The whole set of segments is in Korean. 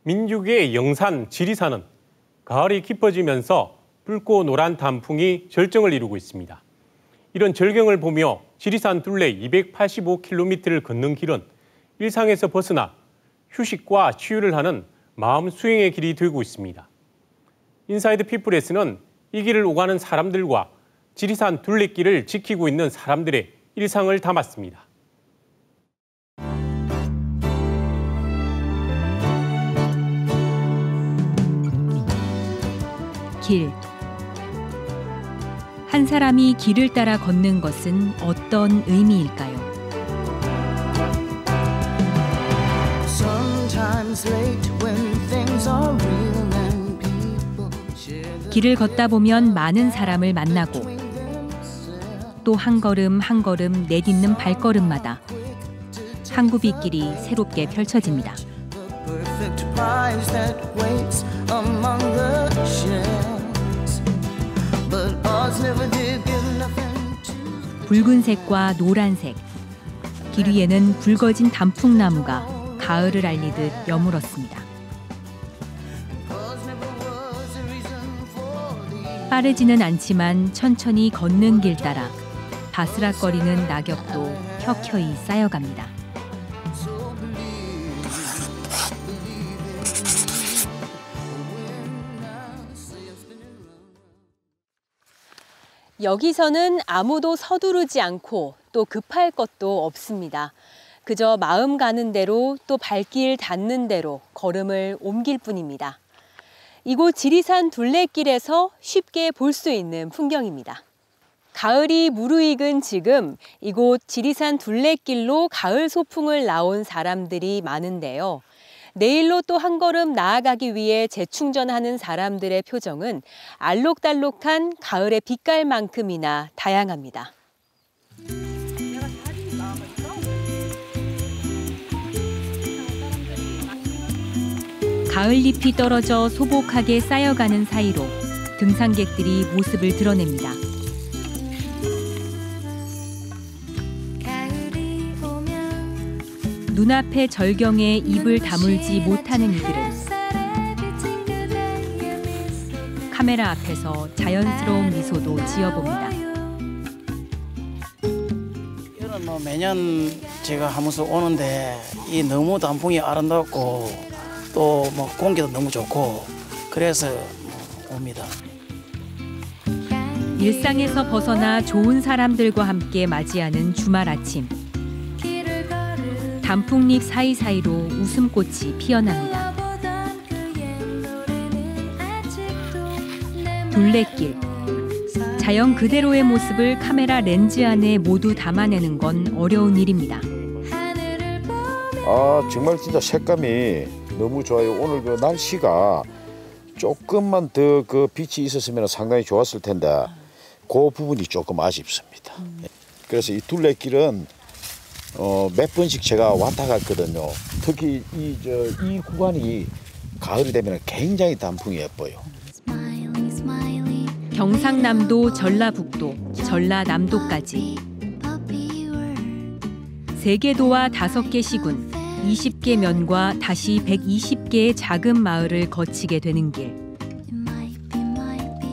민주계의 영산, 지리산은 가을이 깊어지면서 붉고 노란 단풍이 절정을 이루고 있습니다. 이런 절경을 보며 지리산 둘레 285km를 걷는 길은 일상에서 벗어나 휴식과 치유를 하는 마음 수행의 길이 되고 있습니다. 인사이드 피플에서는 이 길을 오가는 사람들과 지리산 둘레길을 지키고 있는 사람들의 일상을 담았습니다. 길. 한 사람이 길을 따라 걷는 것은 어떤 의미일까요? 길을 걷다 보면 많은 사람을 만나고 또 한 걸음 한 걸음 내딛는 발걸음마다 항구빗길이 새롭게 펼쳐집니다. 붉은색과 노란색, 길 위에는 붉어진 단풍나무가 가을을 알리듯 여물었습니다. 빠르지는 않지만 천천히 걷는 길 따라 바스락거리는 낙엽도 켜켜이 쌓여갑니다. 여기서는 아무도 서두르지 않고 또 급할 것도 없습니다. 그저 마음 가는 대로 또 발길 닿는 대로 걸음을 옮길 뿐입니다. 이곳 지리산 둘레길에서 쉽게 볼 수 있는 풍경입니다. 가을이 무르익은 지금 이곳 지리산 둘레길로 가을 소풍을 나온 사람들이 많은데요. 내일로 또 한 걸음 나아가기 위해 재충전하는 사람들의 표정은 알록달록한 가을의 빛깔만큼이나 다양합니다. 가을잎이 떨어져 소복하게 쌓여가는 사이로 등산객들이 모습을 드러냅니다. 눈앞의 절경에 입을 다물지 못하는 이들은 카메라 앞에서 자연스러운 미소도 지어봅니다. 이거는 뭐 매년 제가 하면서 오는데 이 너무 단풍이 아름답고 또 뭐 공기도 너무 좋고 그래서 옵니다. 일상에서 벗어나 좋은 사람들과 함께 맞이하는 주말 아침. 단풍잎 사이사이로 웃음꽃이 피어납니다. 둘레길. 자연 그대로의 모습을 카메라 렌즈 안에 모두 담아내는 건 어려운 일입니다. 정말 진짜 색감이 너무 좋아요. 오늘 그 날씨가 조금만 더 그 빛이 있었으면 상당히 좋았을 텐데 그 부분이 조금 아쉽습니다. 그래서 이 둘레길은 몇 번씩 제가 왔다 갔거든요. 특히 이 구간이 가을이 되면 굉장히 단풍이 예뻐요. 경상남도, 전라북도, 전라남도까지 3개 도와 5개 시군, 20개 면과 다시 120개의 작은 마을을 거치게 되는 길.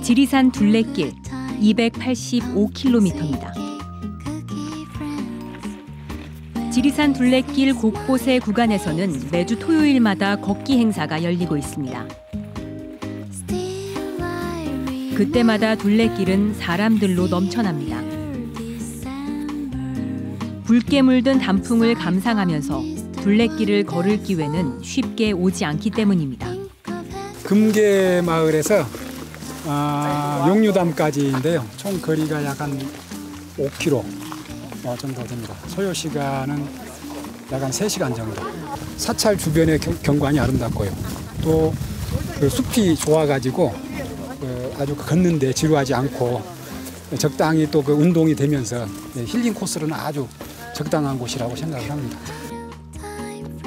지리산 둘레길 285km입니다. 지리산 둘레길 곳곳의 구간에서는 매주 토요일마다 걷기 행사가 열리고 있습니다. 그때마다 둘레길은 사람들로 넘쳐납니다. 붉게 물든 단풍을 감상하면서 둘레길을 걸을 기회는 쉽게 오지 않기 때문입니다. 금계 마을에서 용류담까지인데요. 총 거리가 약 한 5km 정도 됩니다. 소요 시간은 약 한 3시간 정도. 사찰 주변의 경관이 아름답고요. 또 그 숲이 좋아가지고 아주 걷는데 지루하지 않고 적당히 또 그 운동이 되면서 힐링 코스로는 아주 적당한 곳이라고 생각을 합니다.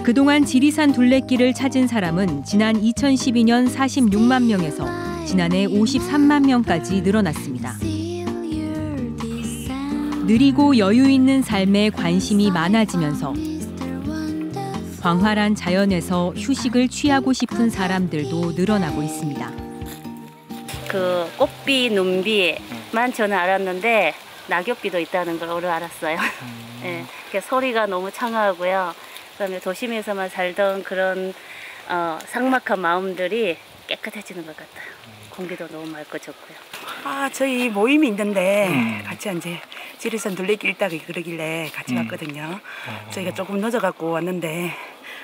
그동안 지리산 둘레길을 찾은 사람은 지난 2012년 46만 명에서 지난해 53만 명까지 늘어났습니다. 느리고 여유 있는 삶에 관심이 많아지면서 광활한 자연에서 휴식을 취하고 싶은 사람들도 늘어나고 있습니다. 그 꽃비, 눈비만 저는 알았는데 낙엽비도 있다는 걸 오늘 알았어요. 네, 소리가 너무 청아하고요. 그다음에 도심에서만 살던 그런 삭막한 마음들이 깨끗해지는 것 같아요. 공기도 너무 맑고 좋고요. 저희 모임이 있는데 같이 이제 지리산 둘레길 있다가 그러길래 같이 왔거든요. 저희가 조금 늦어갖고 왔는데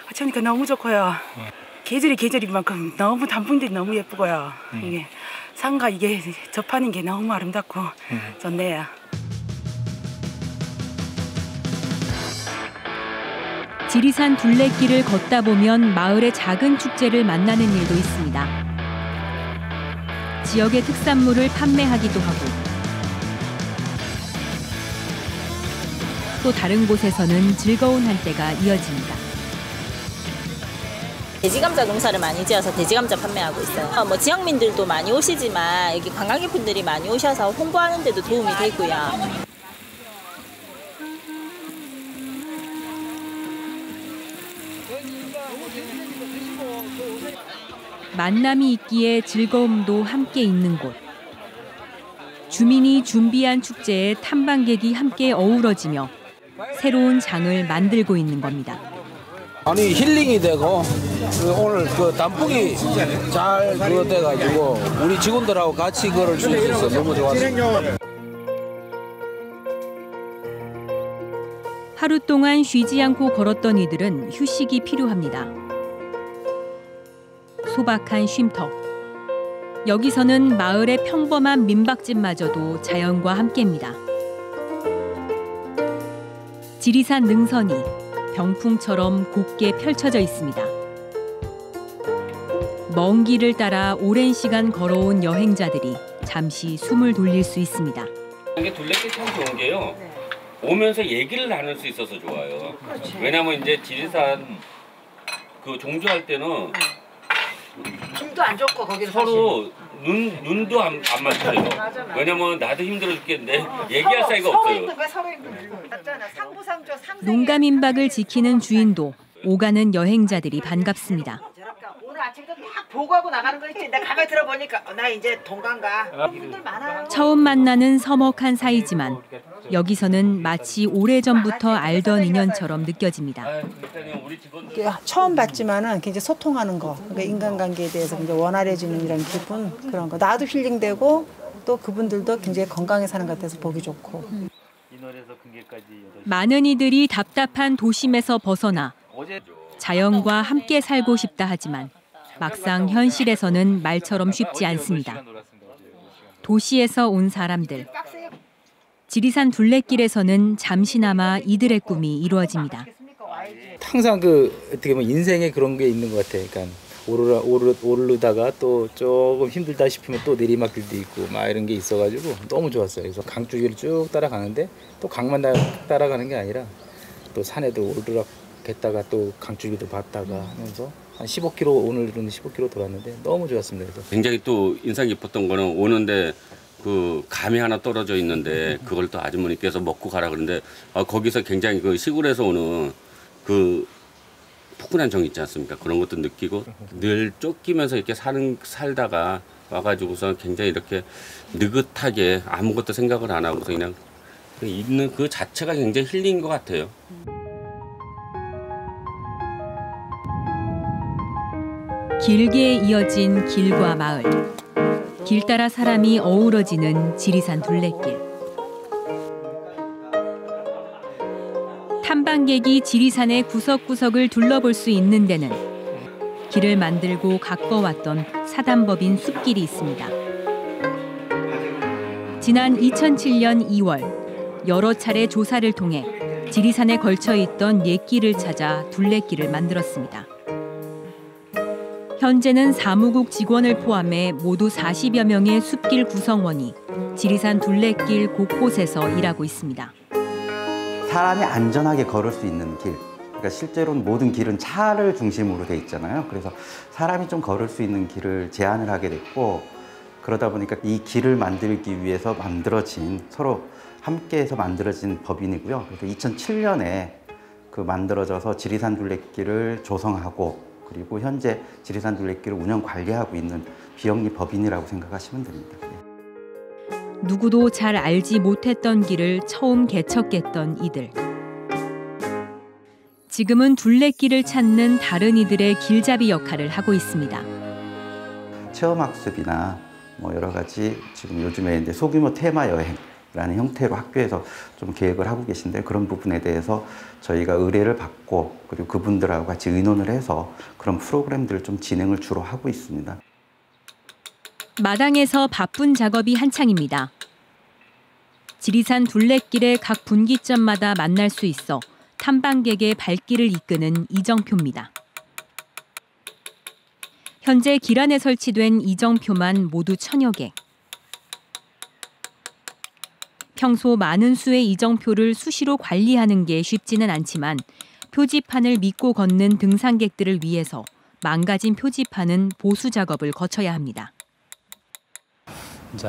같이 오니까 너무 좋고요. 계절이 계절인 만큼 너무 단풍들이 너무 예쁘고요. 이게 산과 이게 접하는 게 너무 아름답고 좋네요. 지리산 둘레길을 걷다 보면 마을의 작은 축제를 만나는 일도 있습니다. 지역의 특산물을 판매하기도 하고 또 다른 곳에서는 즐거운 한때가 이어집니다. 돼지감자 농사를 많이 지어서 돼지감자 판매하고 있어요. 뭐 지역민들도 많이 오시지만 여기 관광객분들이 많이 오셔서 홍보하는 데도 도움이 되고요. 만남이 있기에 즐거움도 함께 있는 곳. 주민이 준비한 축제에 탐방객이 함께 어우러지며 새로운 장을 만들고 있는 겁니다. 아니 힐링이 되고 오늘 그 단풍이 잘 그거 돼가지고 우리 직원들하고 같이 걸을 수 있어서 너무 좋았어요. 하루 동안 쉬지 않고 걸었던 이들은 휴식이 필요합니다. 소박한 쉼터. 여기서는 마을의 평범한 민박집마저도 자연과 함께입니다. 지리산 능선이 병풍처럼 곱게 펼쳐져 있습니다. 먼 길을 따라 오랜 시간 걸어온 여행자들이 잠시 숨을 돌릴 수 있습니다. 이게 둘레길 참 좋은 게요. 오면서 얘기를 나눌 수 있어서 좋아요. 왜냐면 이제 지리산 그 종주할 때는 힘도 안 좋고 거기는 서로 눈도 안 맞춰요. 왜냐면 나도 힘들어 죽겠는데 얘기할 사이가 없어요. 농가 민박을 지키는 주인도 오가는 여행자들이 반갑습니다. 오늘 아침부터 막 보고하고 나가는 거 있지. 내가 가만히 들어보니까 나 이제 동간가. 분들 많아요. 처음 만나는 서먹한 사이지만 여기서는 마치 오래전부터 알던 인연처럼 느껴집니다. 처음 봤지만은 굉장히 소통하는 거, 그러니까 인간관계에 대해서 굉장히 원활해지는 이런 기분 그런 거. 나도 힐링되고 또 그분들도 굉장히 건강하게 사는 것 같아서 보기 좋고. 많은 이들이 답답한 도심에서 벗어나 자연과 함께 살고 싶다 하지만 막상 현실에서는 말처럼 쉽지 않습니다. 도시에서 온 사람들. 지리산 둘레길에서는 잠시나마 이들의 꿈이 이루어집니다. 항상 어떻게 보면 인생에 그런 게 있는 것 같아요. 그러니까 오르다가 또 조금 힘들다 싶으면 또 내리막길도 있고 막 이런 게 있어가지고 너무 좋았어요. 그래서 강줄기를 쭉 따라가는데 또 강만 따라가는 게 아니라 또 산에도 오르락 했다가 또 강줄기도 봤다가 하면서 한 15km 오늘은 15km 돌았는데 너무 좋았습니다. 그래서 굉장히 또 인상 깊었던 거는 오는데 그 감이 하나 떨어져 있는데 그걸 또 아주머니께서 먹고 가라 그러는데 거기서 굉장히 그 시골에서 오는 그 푸근한 정 있지 않습니까? 그런 것도 느끼고 늘 쫓기면서 이렇게 살다가 와가지고서 굉장히 이렇게 느긋하게 아무것도 생각을 안 하고서 그냥 있는 그 자체가 굉장히 힐링인 것 같아요. 길게 이어진 길과 마을. 길 따라 사람이 어우러지는 지리산 둘레길. 탐방객이 지리산의 구석구석을 둘러볼 수 있는 데는 길을 만들고 가꿔왔던 사단법인 숲길이 있습니다. 지난 2007년 2월 여러 차례 조사를 통해 지리산에 걸쳐 있던 옛길을 찾아 둘레길을 만들었습니다. 현재는 사무국 직원을 포함해 모두 40여 명의 숲길 구성원이 지리산 둘레길 곳곳에서 일하고 있습니다. 사람이 안전하게 걸을 수 있는 길. 그러니까 실제로는 모든 길은 차를 중심으로 돼 있잖아요. 그래서 사람이 좀 걸을 수 있는 길을 제안을 하게 됐고 그러다 보니까 이 길을 만들기 위해서 만들어진 서로 함께해서 만들어진 법인이고요. 그래서 2007년에 그 만들어져서 지리산 둘레길을 조성하고 그리고 현재 지리산 둘레길을 운영 관리하고 있는 비영리 법인이라고 생각하시면 됩니다. 누구도 잘 알지 못했던 길을 처음 개척했던 이들. 지금은 둘레길을 찾는 다른 이들의 길잡이 역할을 하고 있습니다. 체험학습이나 뭐 여러 가지 지금 요즘에 이제 소규모 테마 여행이라는 형태로 학교에서 좀 계획을 하고 계신데 그런 부분에 대해서 저희가 의뢰를 받고 그리고 그분들하고 같이 의논을 해서 그런 프로그램들을 좀 진행을 주로 하고 있습니다. 마당에서 바쁜 작업이 한창입니다. 지리산 둘레길의 각 분기점마다 만날 수 있어 탐방객의 발길을 이끄는 이정표입니다. 현재 길 안에 설치된 이정표만 모두 1000여 개. 평소 많은 수의 이정표를 수시로 관리하는 게 쉽지는 않지만 표지판을 믿고 걷는 등산객들을 위해서 망가진 표지판은 보수 작업을 거쳐야 합니다. 이제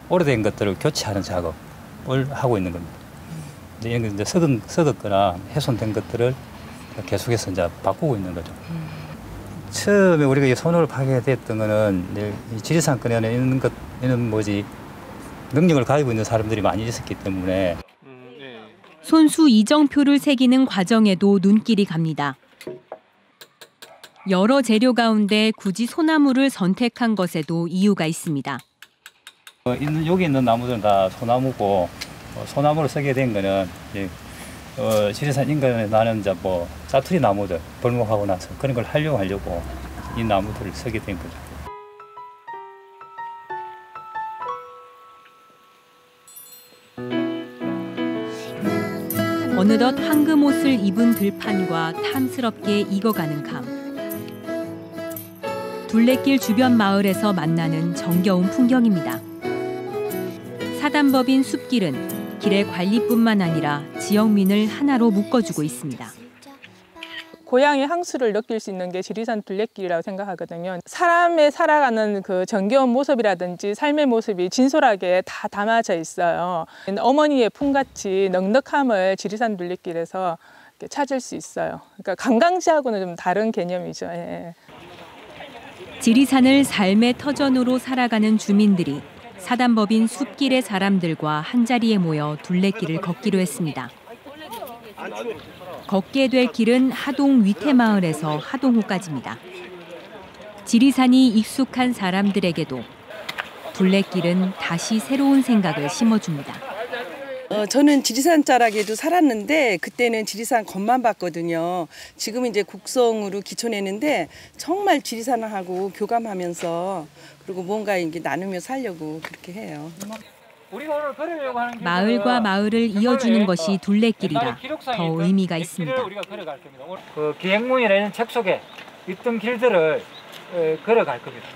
오래된 것들을 교체하는 작업을 하고 있는 겁니다. 이제 이런 이제 썩었거나 훼손된 것들을 계속해서 이제 바꾸고 있는 거죠. 처음에 우리가 손을 하게 됐던 거는 이 지리산권에 이런 능력을 가지고 있는 사람들이 많이 있었기 때문에 손수 이정표를 새기는 과정에도 눈길이 갑니다. 여러 재료 가운데 굳이 소나무를 선택한 것에도 이유가 있습니다. 여기 있는 나무들은 다 소나무고 소나무를 쓰게 된 거는 지리산 인근에 나는 이제 짜투리 나무들 벌목하고 나서 그런 걸 활용하려고 이 나무들을 쓰게 된 거죠. 어느덧 황금 옷을 입은 들판과 탐스럽게 익어가는 감. 둘레길 주변 마을에서 만나는 정겨운 풍경입니다. 사단법인 숲길은 길의 관리뿐만 아니라 지역민을 하나로 묶어주고 있습니다. 고향의 향수를 느낄 수 있는 게 지리산 둘레길이라고 생각하거든요. 사람의 살아가는 그 정겨운 모습이라든지 삶의 모습이 진솔하게 다 담아져 있어요. 어머니의 품같이 넉넉함을 지리산 둘레길에서 찾을 수 있어요. 그러니까 관광지하고는 좀 다른 개념이죠. 예. 지리산을 삶의 터전으로 살아가는 주민들이 사단법인 숲길의 사람들과 한자리에 모여 둘레길을 걷기로 했습니다. 걷게 될 길은 하동 위태마을에서 하동호까지입니다. 지리산이 익숙한 사람들에게도 둘레길은 다시 새로운 생각을 심어줍니다. 저는 지리산 자락에도 살았는데 그때는 지리산 겉만 봤거든요. 지금 이제 국성으로 기초내는데 정말 지리산하고 교감하면서 그리고 뭔가 이게 나누며 살려고 그렇게 해요. 마을과 마을을 이어주는 것이 둘레길이라 더 의미가 있습니다. 그 기행문이라는 책 속에 있던 길들을 걸어갈 겁니다.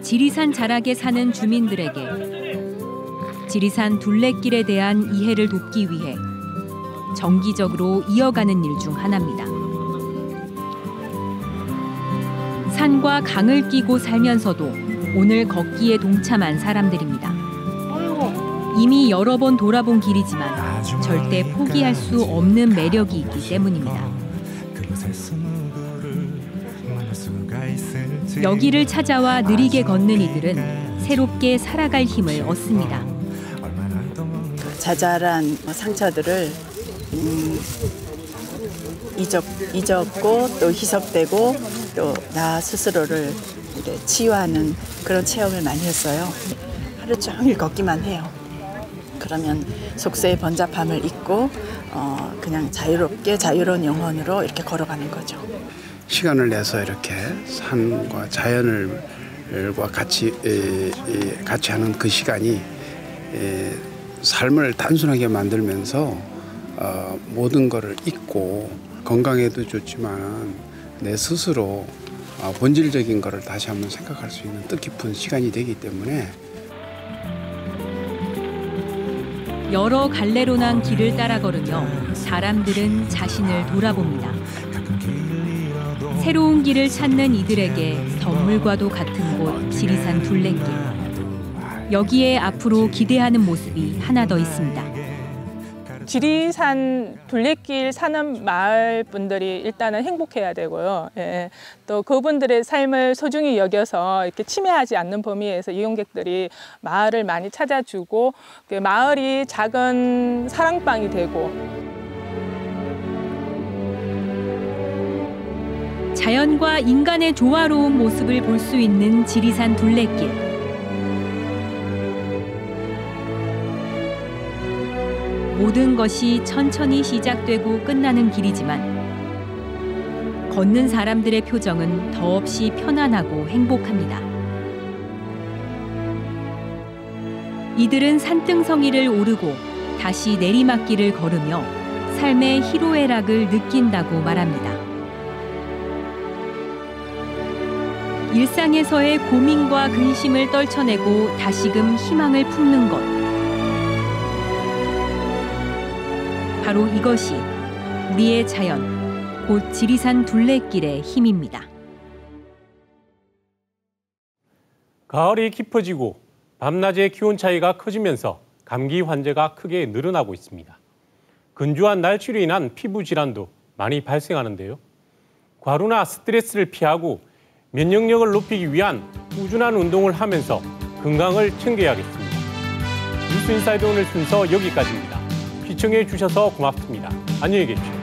지리산 자락에 사는 주민들에게 지리산 둘레길에 대한 이해를 돕기 위해 정기적으로 이어가는 일 중 하나입니다. 산과 강을 끼고 살면서도 오늘 걷기에 동참한 사람들입니다. 이미 여러 번 돌아본 길이지만 절대 포기할 수 없는 매력이 있기 때문입니다. 여기를 찾아와 느리게 걷는 이들은 새롭게 살아갈 힘을 얻습니다. 자잘한 상처들을 잊었고 또 희석되고 또 나 스스로를 치유하는 그런 체험을 많이 했어요. 하루 종일 걷기만 해요. 그러면 속세의 번잡함을 잊고 그냥 자유롭게 자유로운 영혼으로 이렇게 걸어가는 거죠. 시간을 내서 이렇게 산과 자연을과 같이 하는 그 시간이 삶을 단순하게 만들면서 모든 것을 잊고 건강에도 좋지만 내 스스로 본질적인 것을 다시 한번 생각할 수 있는 뜻깊은 시간이 되기 때문에 여러 갈래로 난 길을 따라 걸으며 사람들은 자신을 돌아봅니다. 새로운 길을 찾는 이들에게 선물과도 같은 곳 지리산 둘레길. 여기에 앞으로 기대하는 모습이 하나 더 있습니다. 지리산 둘레길 사는 마을 분들이 일단은 행복해야 되고요. 예. 또 그분들의 삶을 소중히 여겨서 이렇게 침해하지 않는 범위에서 이용객들이 마을을 많이 찾아주고 그 마을이 작은 사랑방이 되고 자연과 인간의 조화로운 모습을 볼 수 있는 지리산 둘레길. 모든 것이 천천히 시작되고 끝나는 길이지만 걷는 사람들의 표정은 더없이 편안하고 행복합니다. 이들은 산등성이를 오르고 다시 내리막길을 걸으며 삶의 희로애락을 느낀다고 말합니다. 일상에서의 고민과 근심을 떨쳐내고 다시금 희망을 품는 것. 바로 이것이 우리의 자연, 곧 지리산 둘레길의 힘입니다. 가을이 깊어지고 밤낮의 기온 차이가 커지면서 감기 환자가 크게 늘어나고 있습니다. 건조한 날씨로 인한 피부 질환도 많이 발생하는데요. 과로나 스트레스를 피하고 면역력을 높이기 위한 꾸준한 운동을 하면서 건강을 챙겨야겠습니다. 뉴스인사이드 오늘 순서 여기까지입니다. 시청해 주셔서 고맙습니다. 안녕히 계십시오.